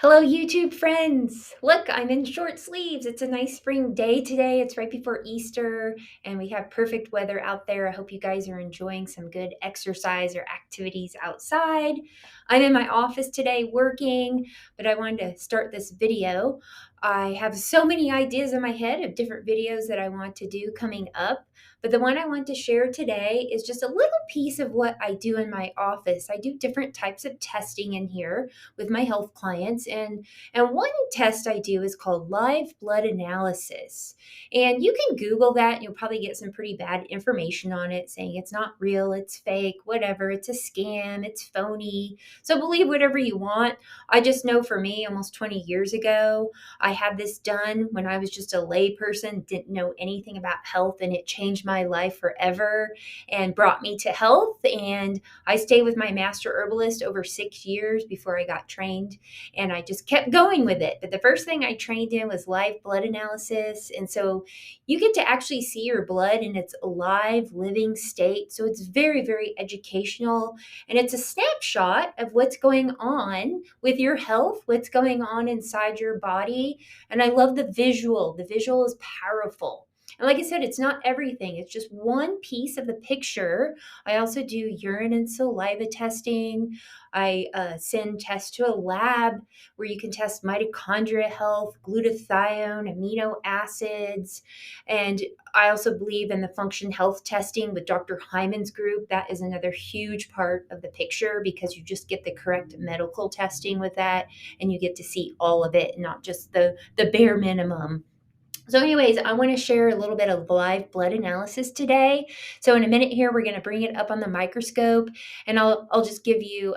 Hello, YouTube friends. Look, I'm in short sleeves. It's a nice spring day today. It's right before Easter, and we have perfect weather out there. I hope you guys are enjoying some good exercise or activities outside. I'm in my office today working, but I wanted to start this video. I have so many ideas in my head of different videos that I want to do coming up, but the one I want to share today is just a little piece of what I do in my office. I do different types of testing in here with my health clients, and one test I do is called live blood analysis. And you can Google that and you'll probably get some pretty bad information on it saying it's not real, it's fake, whatever, it's a scam, it's phony. So believe whatever you want. I just know for me, almost 20 years ago, I had this done when I was just a lay person, didn't know anything about health, and it changed my life forever and brought me to health. And I stayed with my master herbalist over 6 years before I got trained, and I just kept going with it. But the first thing I trained in was live blood analysis. And so you get to actually see your blood in its alive, living state. So it's very, very educational. And it's a snapshot of what's going on with your health, what's going on inside your body. And I love the visual. The visual is powerful. And like I said, it's not everything. It's just one piece of the picture. I also do urine and saliva testing. I send tests to a lab where you can test mitochondria health, glutathione, amino acids. And I also believe in the function health testing with Dr. Hyman's group. That is another huge part of the picture because you just get the correct medical testing with that, and you get to see all of it, not just the bare minimum. So anyways, I want to share a little bit of live blood analysis today. So in a minute here, we're going to bring it up on the microscope, and I'll just give you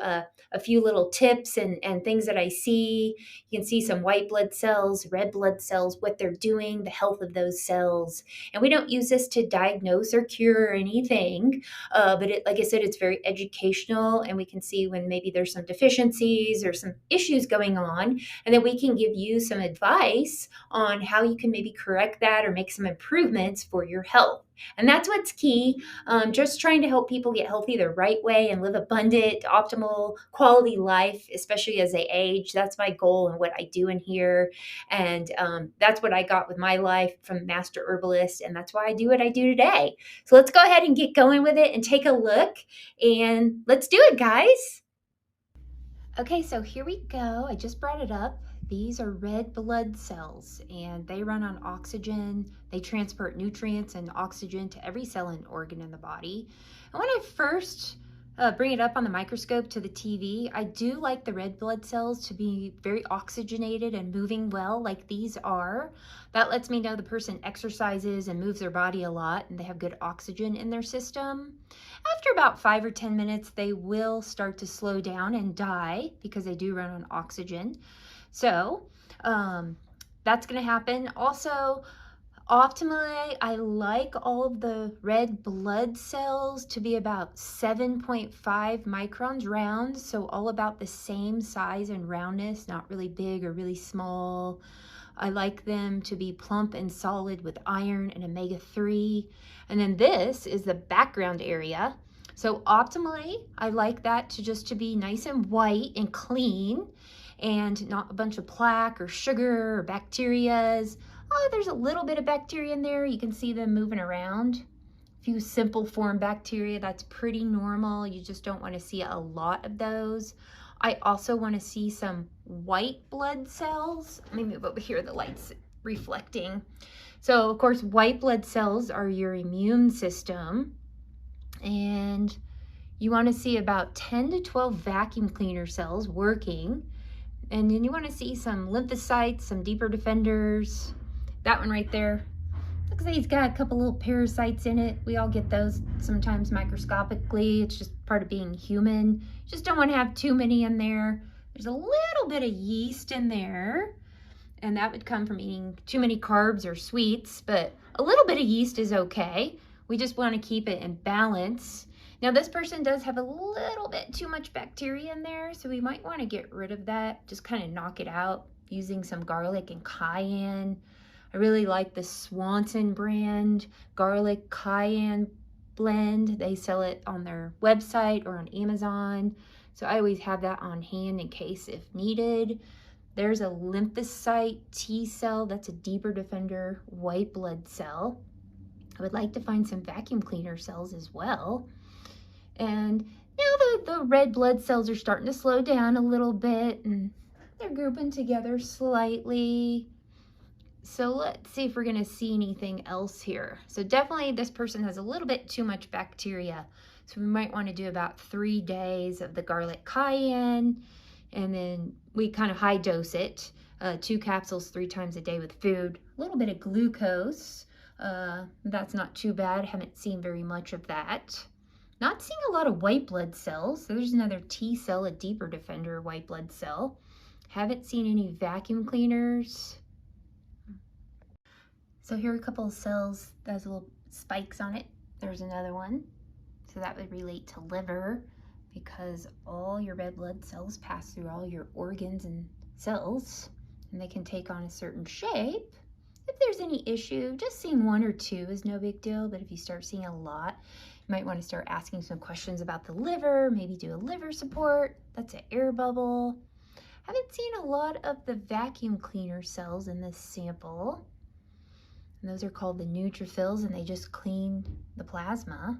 a few little tips and things that I see. You can see some white blood cells, red blood cells, what they're doing, the health of those cells. And we don't use this to diagnose or cure anything, but like I said, it's very educational, and we can see when maybe there's some deficiencies or some issues going on, and then we can give you some advice on how you can maybe correct that or make some improvements for your health. And that's what's key. Just trying to help people get healthy the right way and live abundant, optimal, quality life, especially as they age. That's my goal and what I do in here. And that's what I got with my life from Master Herbalist. And that's why I do what I do today. So let's go ahead and get going with it and take a look. And let's do it, guys. Okay, so here we go. I just brought it up. These are red blood cells, and they run on oxygen. They transport nutrients and oxygen to every cell and organ in the body. And when I first bring it up on the microscope to the TV, I do like the red blood cells to be very oxygenated and moving well like these are. That lets me know the person exercises and moves their body a lot and they have good oxygen in their system. After about 5 or 10 minutes, they will start to slow down and die because they do run on oxygen. So that's going to happen. Also, optimally, I like all of the red blood cells to be about 7.5 microns round, so all about the same size and roundness, not really big or really small. I like them to be plump and solid with iron and omega-3. And then this is the background area. So optimally, I like that to be nice and white and clean and not a bunch of plaque or sugar or bacterias. Oh, there's a little bit of bacteria in there. You can see them moving around. A few simple form bacteria, that's pretty normal. You just don't want to see a lot of those. I also want to see some white blood cells. Let me move over here, the light's reflecting. So of course, white blood cells are your immune system. And you want to see about 10 to 12 vacuum cleaner cells working. And then you want to see some lymphocytes, some deeper defenders. That one right there, looks like he's got a couple little parasites in it. We all get those sometimes microscopically. It's just part of being human. You just don't want to have too many in there. There's a little bit of yeast in there, and that would come from eating too many carbs or sweets, but a little bit of yeast is okay. We just want to keep it in balance. Now this person does have a little bit too much bacteria in there, so we might want to get rid of that, just kind of knock it out using some garlic and cayenne. I really like the Swanson brand garlic cayenne blend. They sell it on their website or on Amazon. So I always have that on hand in case if needed. There's a lymphocyte T cell. That's a deeper defender white blood cell. I would like to find some vacuum cleaner cells as well. And now the red blood cells are starting to slow down a little bit, and they're grouping together slightly. So let's see if we're going to see anything else here. So definitely this person has a little bit too much bacteria. So we might want to do about 3 days of the garlic cayenne, and then we kind of high dose it, 2 capsules 3 times a day with food, a little bit of glucose. That's not too bad. Haven't seen very much of that. Not seeing a lot of white blood cells. So there's another T cell, a deeper defender white blood cell. Haven't seen any vacuum cleaners. So here are a couple of cells that has little spikes on it. There's another one. So that would relate to liver, because all your red blood cells pass through all your organs and cells, and they can take on a certain shape. If there's any issue, just seeing 1 or 2 is no big deal, but if you start seeing a lot, you might want to start asking some questions about the liver, maybe do a liver support. That's an air bubble. Haven't seen a lot of the vacuum cleaner cells in this sample. And those are called the neutrophils, and they just clean the plasma.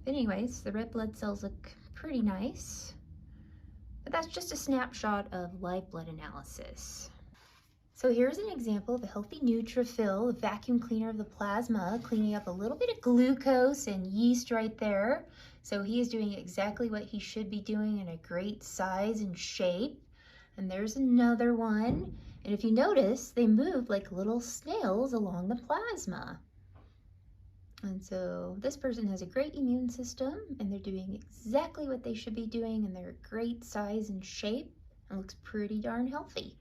But anyways, the red blood cells look pretty nice. But that's just a snapshot of live blood analysis. So here's an example of a healthy neutrophil, a vacuum cleaner of the plasma, cleaning up a little bit of glucose and yeast right there. So he is doing exactly what he should be doing in a great size and shape. And there's another one. And if you notice, they move like little snails along the plasma. And so this person has a great immune system, and they're doing exactly what they should be doing, and they're a great size and shape, and looks pretty darn healthy.